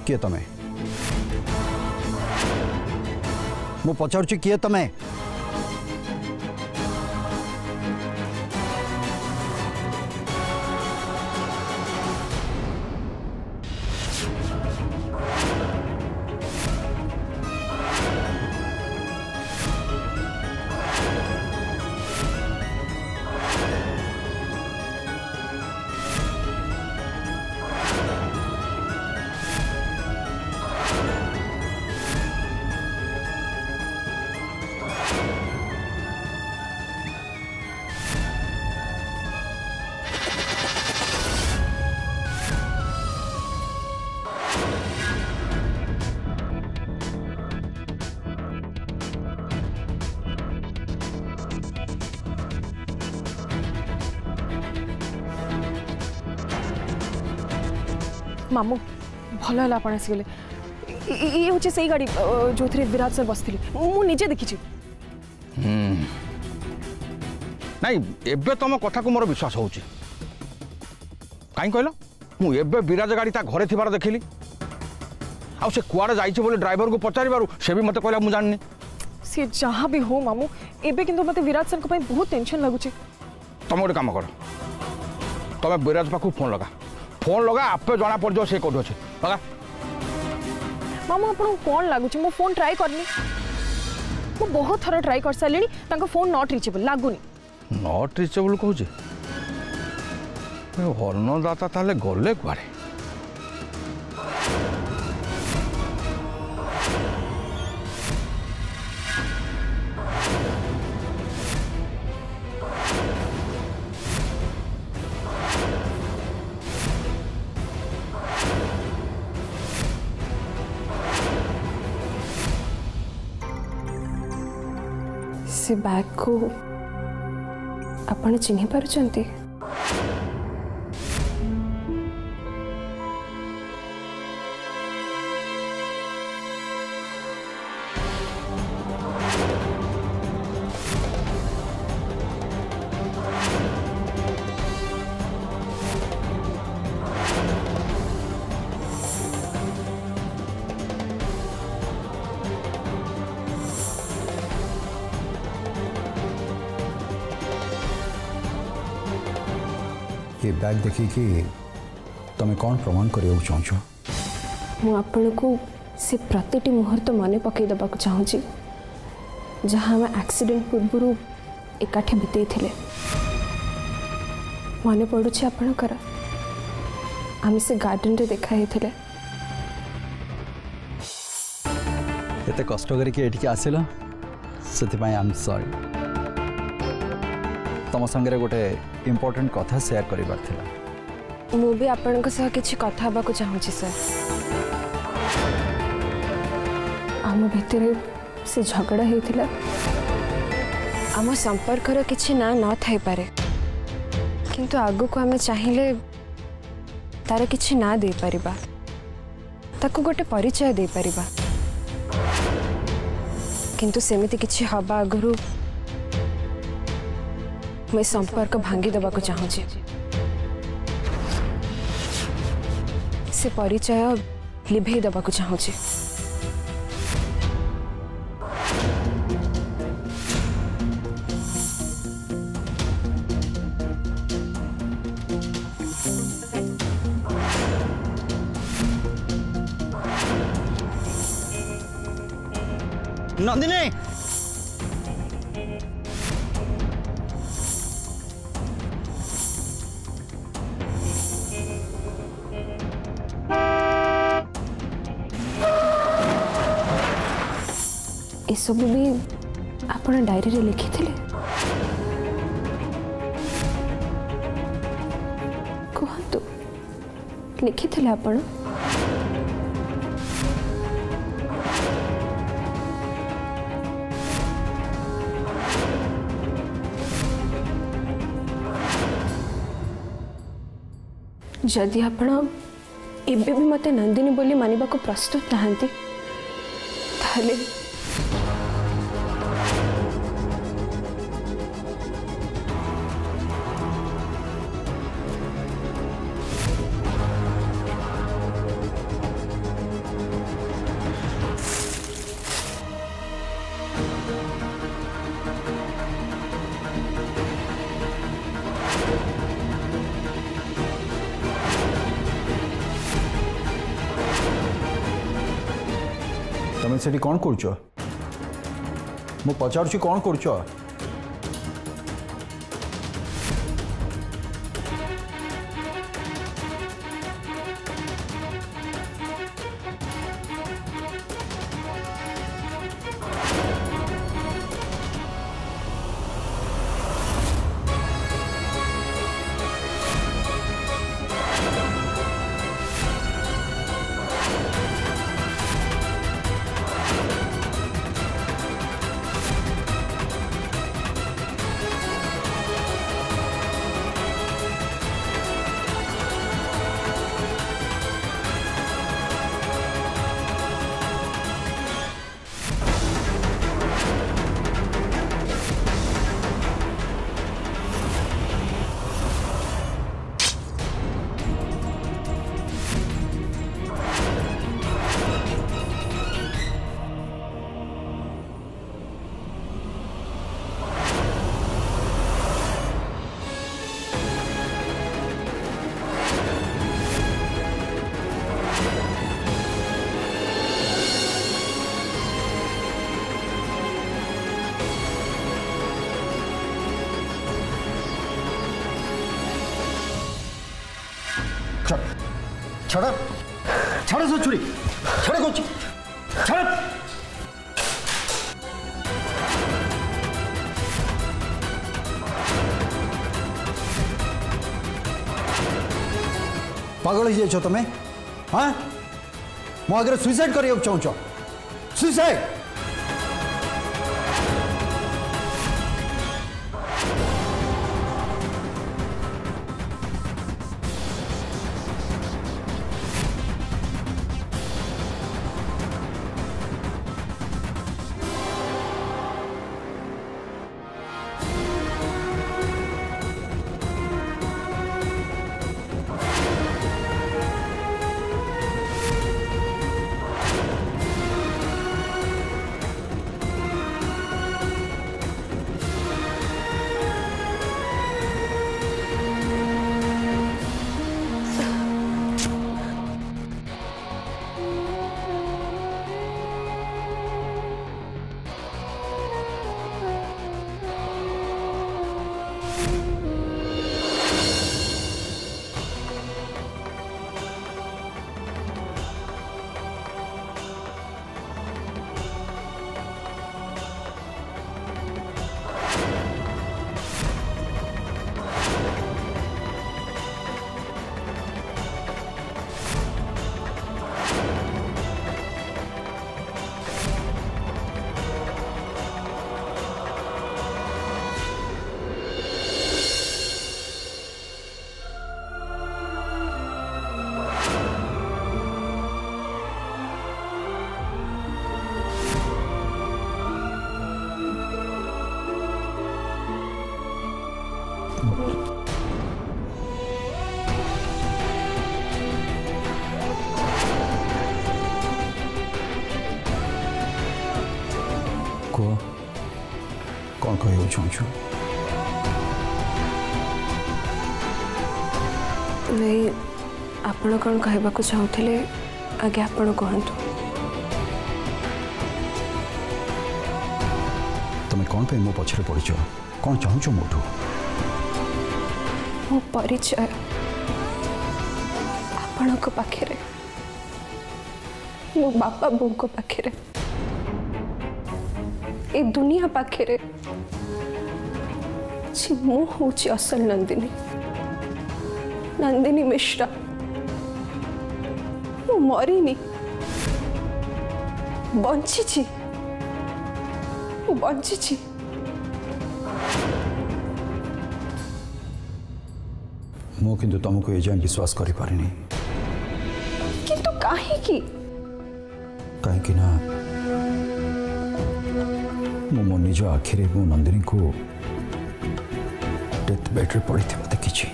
किए तमें मु पचारुची किए तमें मामू भल है आप आसगले ये हूँ से गाड़ी जो थे विराट सर बसती मुझे देखी नहीं एबे तुम कथा को मोर विश्वास हो कहीं कहल मुझे विराज गाड़ी ता घरे थी देखिली आ से कुआड़े जाइए बोले ड्राइवर को पचार से भी मत कहला मुझे जाननी सी जहाँ भी हो मामू एबे किंतु मते विराट सर को बहुत टेंशन लगुच तुम गोटे कम कर तुम विराज पाखु फोन लगा आपे जना पड़ जाओ से कौन अच्छे लगा मामू आपको कौन लगुच मो फोन ट्राई करनी मु बहुत थर ट्राई कर सारे फोन नॉट रीचेबल लगुनि नॉट रीचेबल कहूँ अन्नदाता ताले गले कुआड़े से बैग को आपण चिन्ह पारुचंती ये बैग देखी कि तुम कौन प्रमाण करने चाहछ मुझे को से प्रतिटी मुहूर्त मन पकई देवा चाहूँगी जहाँ आम एक्सीडेंट पूर्व एकाठी बिते थे मन पड़ुछि आपणकर आम से गार्डन रे देखा थे एते कष्ट करके आसिल से आई एम सॉरी तुम संगे गोटे इम्पोर्टेंट कथा शेयर करिबार थिला मु भी आपनको सह किछि कथा हबाको चाहूछि सर आम भितरे से झगड़ा हेतिला आम संपर्क रो किछि ना न थाई पारे किंतु आगु को हमें चाहिए तार किछि ना दे परिबा ताको गोटे परिचय दे परिबा किंतु सेमिति किछि हबा आगुरु मैं संपर्क भांगी देवा को चाहूँगी से परिचय लिभे देवा को चाहूँगी नंदिनी सब भी आपण डायरी रे लिखी थे कहतु लिखी थे आपण जदि आपण एबे भी मते नंदिनी बोली मानिबा को प्रस्तुत नहांती ताले से कौन कर मु पचार कौन कर छड़ा छड़ा से छुरी छड़ा को छड़ा पागल ही जाइछ तमे हाँ मो आगे सुइसाइड करियो चाहूछ सुइसाइड कौन कह चाहूँ नहीं आपण कौन कहवा चाहूले आगे आपण कहतु तुम कौन पे मो पछरे पड़छ कौन चाहूँ मोठू मो परिचय आपण पाखे मो बापा बो पाखे ए दुनिया पाखे मु हूँ असल नंदिनी नंदिनी मिश्रा मु मरीनी बंची बंची मु किंतु तुमको ये जान विश्वास करि पारिनी किंतु काहे की ना मो निज आखिरे मो नंदिनी को डेथ बेड रे पड़ी देखी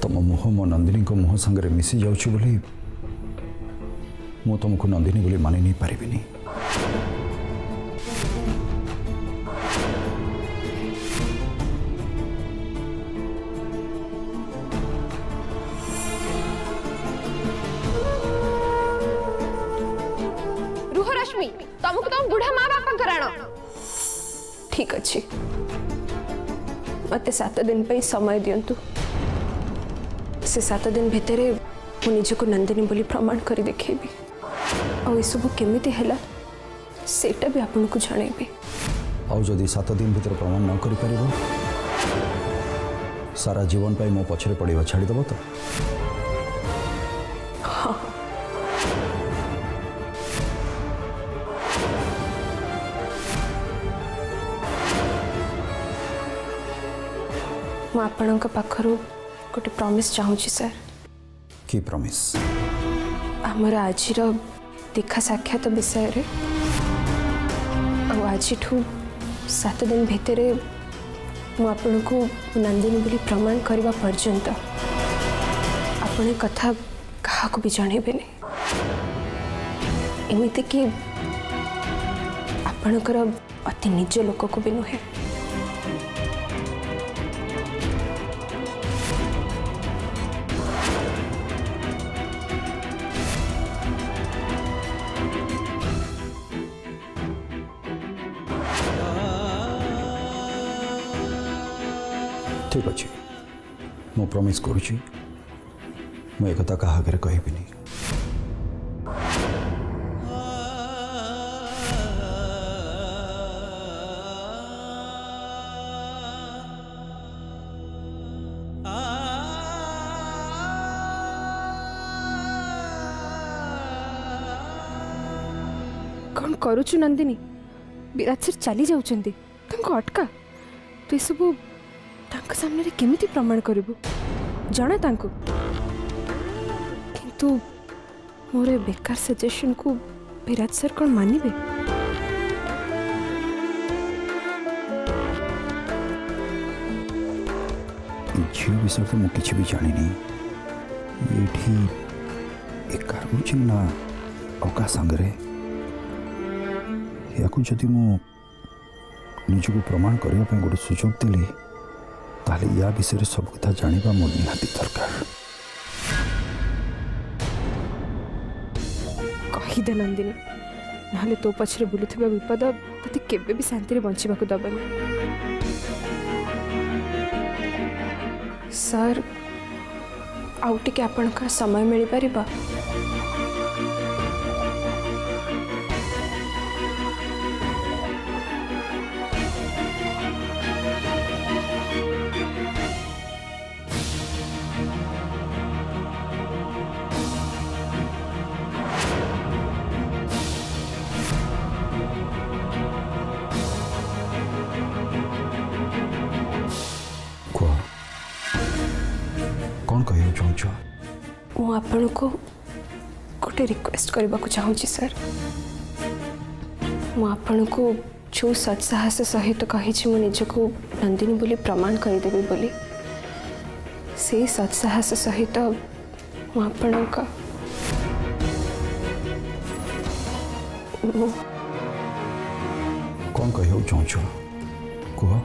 तुम मुह मो नंदिनी को मुह संगे मिसी जाऊँ बोली मु तुमको नंदिनी बोली मानि नहीं पारिबिनी मी तुमको तुम बुढ़ा माँ बापा कराण ठीक अच्छे मत 7 दिन पे समय दिंतु से 7 दिन भितर मुझे को नंदिनी बोली प्रमाण कर देखेबी आ सब केमिति हैला सेटा भी आपन को जणेबी आउ जदि 7 दिन भीतर प्रमाण न करि परिबो सारा जीवन पाई मो पछरे पड़िबा छाड़ी देबो तो हाँ मैं आपन पाखरु गोटे प्रॉमिस चाहूँगी सर की प्रॉमिस आमर आज देखा साक्षात विषय रे आज 7 दिन भितर मुझे को नंदिनी बोली प्रमाण करने पर्यंत आपने कथा क्या भी जनइबे एमती कि आपणकर अति निज लोक को भी नुहे ठीक अच्छे मु प्रॉमिस करुच्ची मु एक कथा कहा आगे कहबी नहीं कौन करुचु नंदिनी विराट सर चली जाउछंती तंको अटका तो सब तांका सामने केमिति प्रमाण करिबु जाना तांको किंतु मोरे बेकार सजेशन को विराट सर कौन मानिबे झील विषय तो मुझे किसी भी जानी नहीं ये एक रोचे ना अका सांगरे या जदि मु निजको प्रमाण करने गोटे सुजोग देली ताले या विषय सब कथा जानिबा मोर निहाती दरकार कहीदे नंदिनी ना तो पछरे बुलुथिबा विपद तते केबे भी शांति रे बंचिबा को दबनी सर आउट के आपन का समय मिल परिबा कौन कह चाहूँ मु आपण को गोटे रिक्वेस्ट करबा को चाहूँगी सर मु आपण को जो सत्साहस सहित कही मु निजको नंदिनी बोली प्रमाण करदेवी बोली से सत्साहस सहित मु आपण का कौन कह चाहूँ कह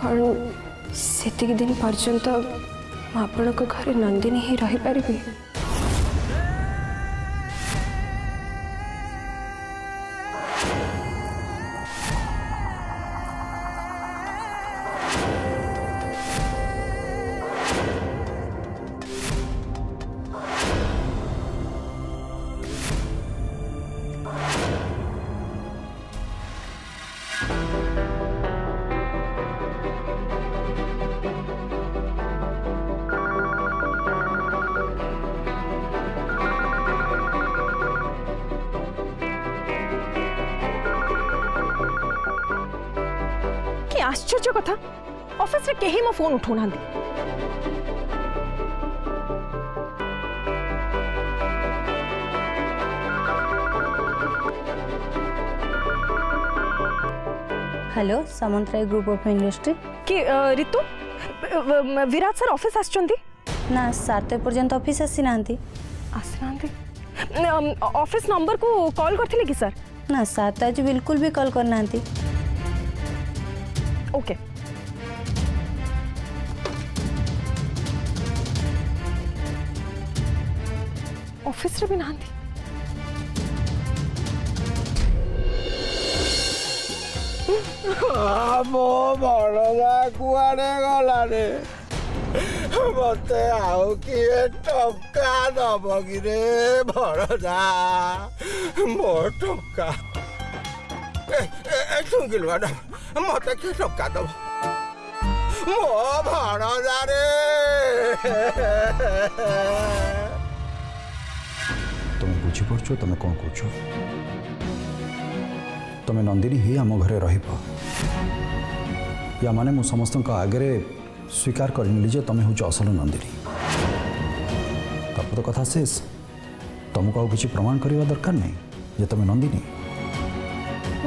कौन से दिन पर्यंत आपण घर नंदिनी ही रही पारि आश्चर्य कथा ऑफिस रे केही मो फोन उठौ नांदी hello Samantaray group of industry कि ऋतु विराट सर ऑफिस आछचंती ना 7 पर्यंत ऑफिस आसी नांती ऑफिस नंबर को कॉल करथिले कि सर ना 7 आज बिल्कुल भी कॉल करनांती ओके ऑफिस रे भी नांती मो बड़दा कुआड़े गला रे मत आउ किए टका दब कि रे बड़दा मो टका सुंगिल मैडम मत किए टका दब मो बड़दा रे तुम बुझीपार तुम कौन कौच तुम नंदिनी ही आम घरे रहिब या माने मु समस्त आगे स्वीकार करनी तुम हूँ असल नंदिनी तब तो कथा शेष तुमको किसी प्रमाण करने दरकार नहीं जे तुम नंदिनी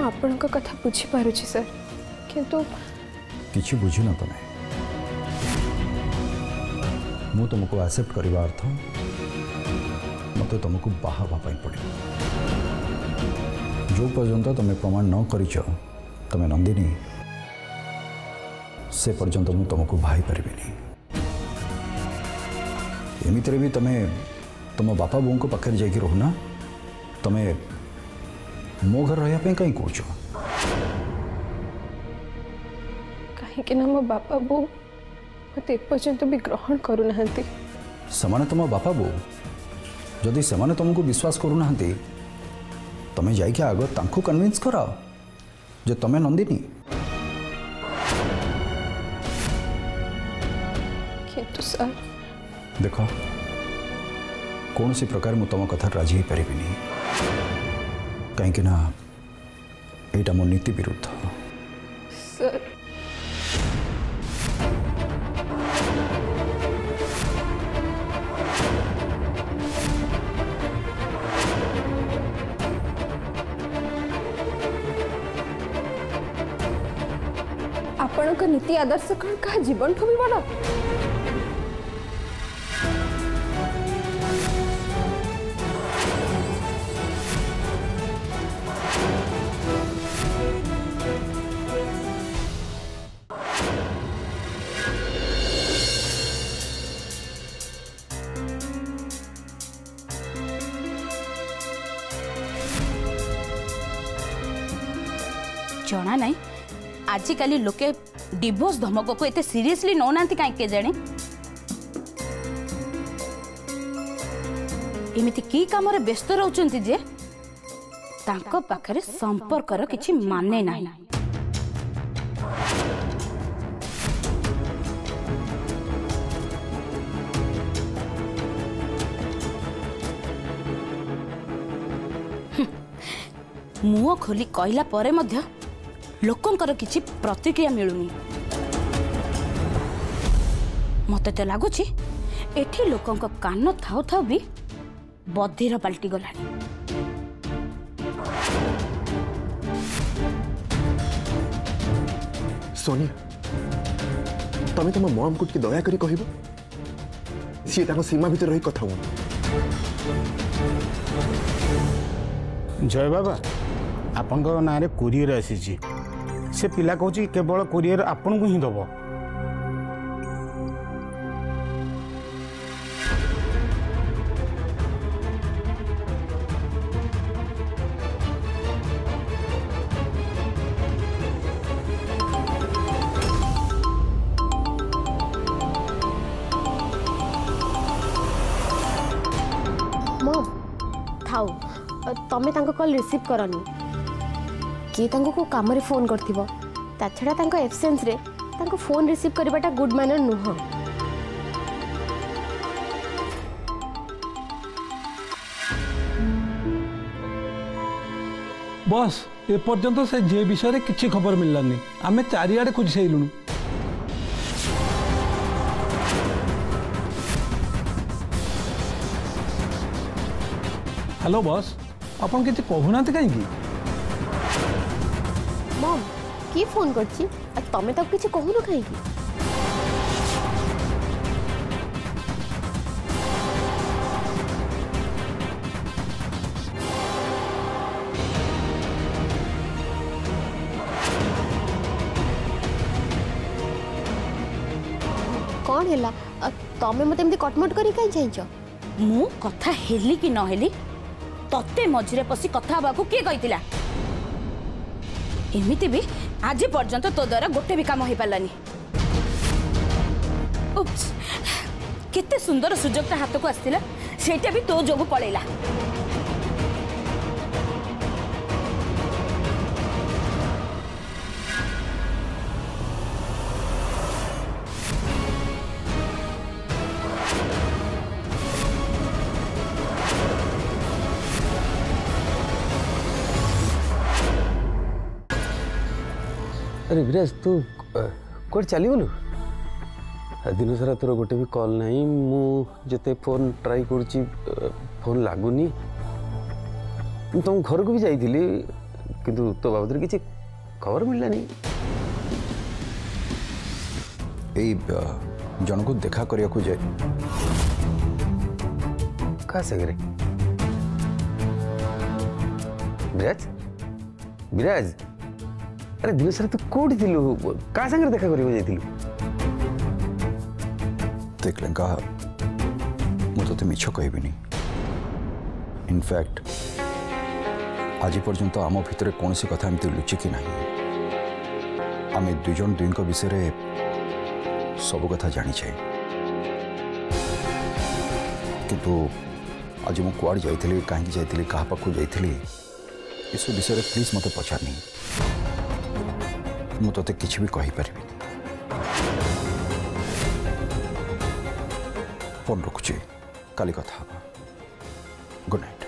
आपण कथा बुझी पारुछि सर किंतु किसी बुझिन तुम मु तुमको एक्सेप्ट करने अर्थ मत तुमको बाहर पड़े जो पर्यंत तुम प्रमाण न करिछ तुम नंदिनी से पर्यंत मु तुमको भाई पारिबिनी एमितरे भी तुम तुम बापा बों को पाखे जाकि रहुना तुम मो घर रही कहीं कौच कहीं मो बापा बो मत एपर्यंत भी ग्रहण करूना से तुम बापा बो जदि से तुमको विश्वास करूना तुम्हें जाइए आग तांको कन्विंस कराओ जे तुम्हें नंदिनी किंतु सर देख कौन सी प्रकार मु तुम कथा राजी हो पारि कहीं यहाँ मो नीति विरुद्ध सर आपण का नीति आदर्श कौन कहा जीवन ठू भी बड़ा जना नहीं आजिकल लोके डिवोर्स धमक को एते सीरियसली नौना कहीं जाने एमती की काम व्यस्त रहउचंती जे तांको पाखरे संपर्कर किछि माने नाही मुह खोली कहला परे मध्य लोकंकर किछि प्रतिक्रिया मिलुनी मते तो लगुछि एठी लोकंक कान थाउ थाउ भी बधिर पलटि गलानी सोनिया तमें तुम मम को दया करी कहब सी सीमा भीतर रही कथा हूँ जय बाबा आपण ना कुरियर आसी से पिला कहूँ केवल कुरियर आपन को ही दब मम थाउ तमें कॉल रिसीव करनी किए को काम रे फोन करथिबो ता छड़ा तांको एब्सेंस रे तांको फोन रिसीव करबाटा गुड मैनर नुह बस ए पर्यंत से जे विषय रे किछि खबर मिललानी आमे चारियाडे खोज सैलुनु हेलो बॉस अपन किछि कहूना कहीं मम किए फोन करछि तमें तो किछि कहूनो कहीं कौन है तमें मत कटमट कर चाहिए मु कथा हेली कि न हेली तते मझिरे पसी कथा हवा को के कहितिला एमिति भी आज पर्यंत तो द्वारा गोटे भी काम हो पारानी। केते सुंदर सुजोगटा हाथ को आसला सेटा भी तो जोगु पळेला। अरे विराज तू कौन चली गलु दिन सारा तोर गोटे भी कॉल नहीं मुझे फोन ट्राई कर फोन लगुनि तुम घर को भी जाइली किंतु तो बाबद किसी खबर मिललानी। जन को देखा करिया को जाए क्या संगे विराज विराज अरे दिन सारा तू कौटी थिलु का संगे देखा करियो जाइथिलु देख लंका मु तो मिछ कहबिनी इनफैक्ट आज पर्यंत आम भितर कौन सी कथा एमती लुचिकी ना आम दुई जन दुई विषय सब कथा जानी किंतु आज मु कुआड़ जाइथिली कहीं जाइथिली कहा पाखु जाइथिली इस विषय प्लीज मते पचारनी मु तोते किछि भी कहि परिबि। फोन रखुची काली कथा गुड नाइट।